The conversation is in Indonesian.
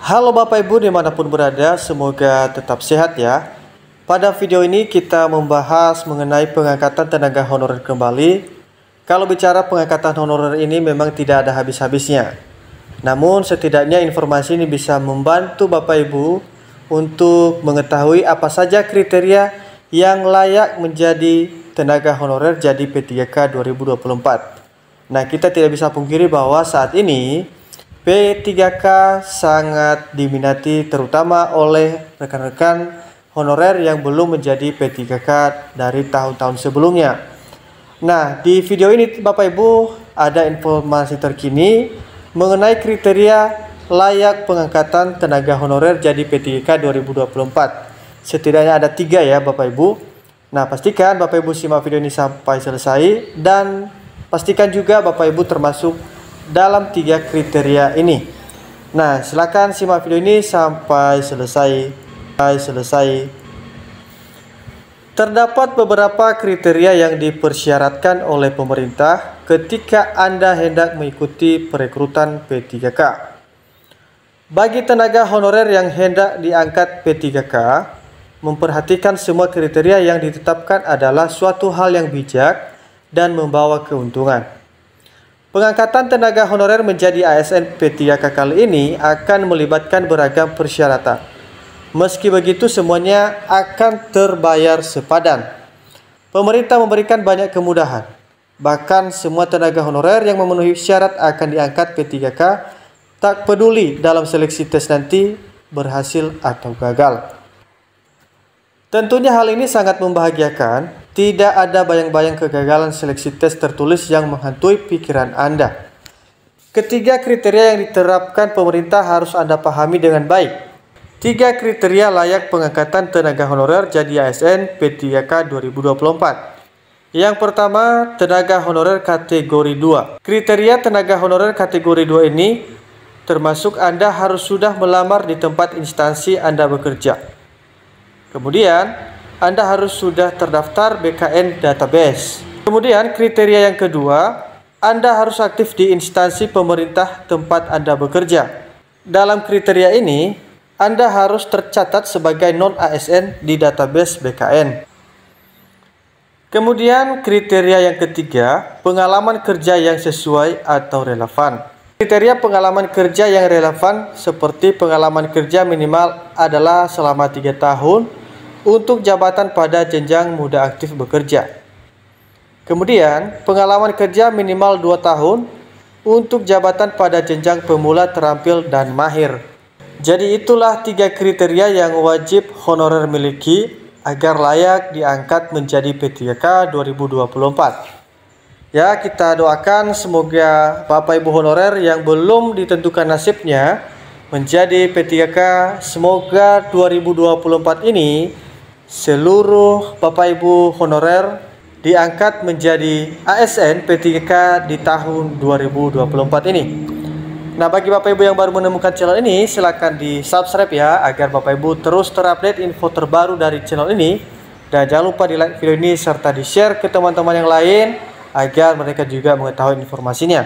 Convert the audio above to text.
Halo Bapak Ibu dimanapun berada, semoga tetap sehat ya. Pada video ini kita membahas mengenai pengangkatan tenaga honorer kembali. Kalau bicara pengangkatan honorer ini memang tidak ada habis-habisnya. Namun setidaknya informasi ini bisa membantu Bapak Ibu untuk mengetahui apa saja kriteria yang layak menjadi tenaga honorer jadi P3K 2024. Nah, kita tidak bisa pungkiri bahwa saat ini P3K sangat diminati terutama oleh rekan-rekan honorer yang belum menjadi P3K dari tahun-tahun sebelumnya. Nah, di video ini Bapak Ibu ada informasi terkini mengenai kriteria layak pengangkatan tenaga honorer jadi P3K 2024. Setidaknya ada 3 ya Bapak Ibu. Nah, pastikan Bapak Ibu simak video ini sampai selesai dan pastikan juga Bapak Ibu termasuk dalam 3 kriteria ini. Nah, silakan simak video ini sampai selesai. Terdapat beberapa kriteria yang dipersyaratkan oleh pemerintah ketika Anda hendak mengikuti perekrutan P3K. Bagi tenaga honorer yang hendak diangkat P3K, memperhatikan semua kriteria yang ditetapkan adalah suatu hal yang bijak dan membawa keuntungan. Pengangkatan tenaga honorer menjadi ASN P3K kali ini akan melibatkan beragam persyaratan. Meski begitu, semuanya akan terbayar sepadan. Pemerintah memberikan banyak kemudahan. Bahkan semua tenaga honorer yang memenuhi syarat akan diangkat P3K, tak peduli dalam seleksi tes nanti berhasil atau gagal. Tentunya hal ini sangat membahagiakan. Tidak ada bayang-bayang kegagalan seleksi tes tertulis yang menghantui pikiran Anda. Ketiga kriteria yang diterapkan pemerintah harus Anda pahami dengan baik. 3 kriteria layak pengangkatan tenaga honorer jadi ASN P3K 2024. Yang pertama, tenaga honorer kategori 2. Kriteria tenaga honorer kategori 2 ini termasuk Anda harus sudah melamar di tempat instansi Anda bekerja. Kemudian, Anda harus sudah terdaftar BKN database. Kemudian kriteria yang kedua, Anda harus aktif di instansi pemerintah tempat Anda bekerja. Dalam kriteria ini, Anda harus tercatat sebagai non-ASN di database BKN. Kemudian kriteria yang ketiga, pengalaman kerja yang sesuai atau relevan. Kriteria pengalaman kerja yang relevan seperti pengalaman kerja minimal adalah selama 3 tahun untuk jabatan pada jenjang muda aktif bekerja. Kemudian, pengalaman kerja minimal 2 tahun untuk jabatan pada jenjang pemula terampil dan mahir. Jadi itulah 3 kriteria yang wajib honorer miliki agar layak diangkat menjadi P3K 2024. Ya, kita doakan semoga Bapak Ibu honorer yang belum ditentukan nasibnya menjadi P3K, semoga 2024 ini seluruh Bapak Ibu honorer diangkat menjadi ASN P3K di tahun 2024 ini. Nah, bagi Bapak Ibu yang baru menemukan channel ini, silakan di subscribe ya, agar Bapak Ibu terus terupdate info terbaru dari channel ini. Dan jangan lupa di like video ini serta di share ke teman-teman yang lain agar mereka juga mengetahui informasinya.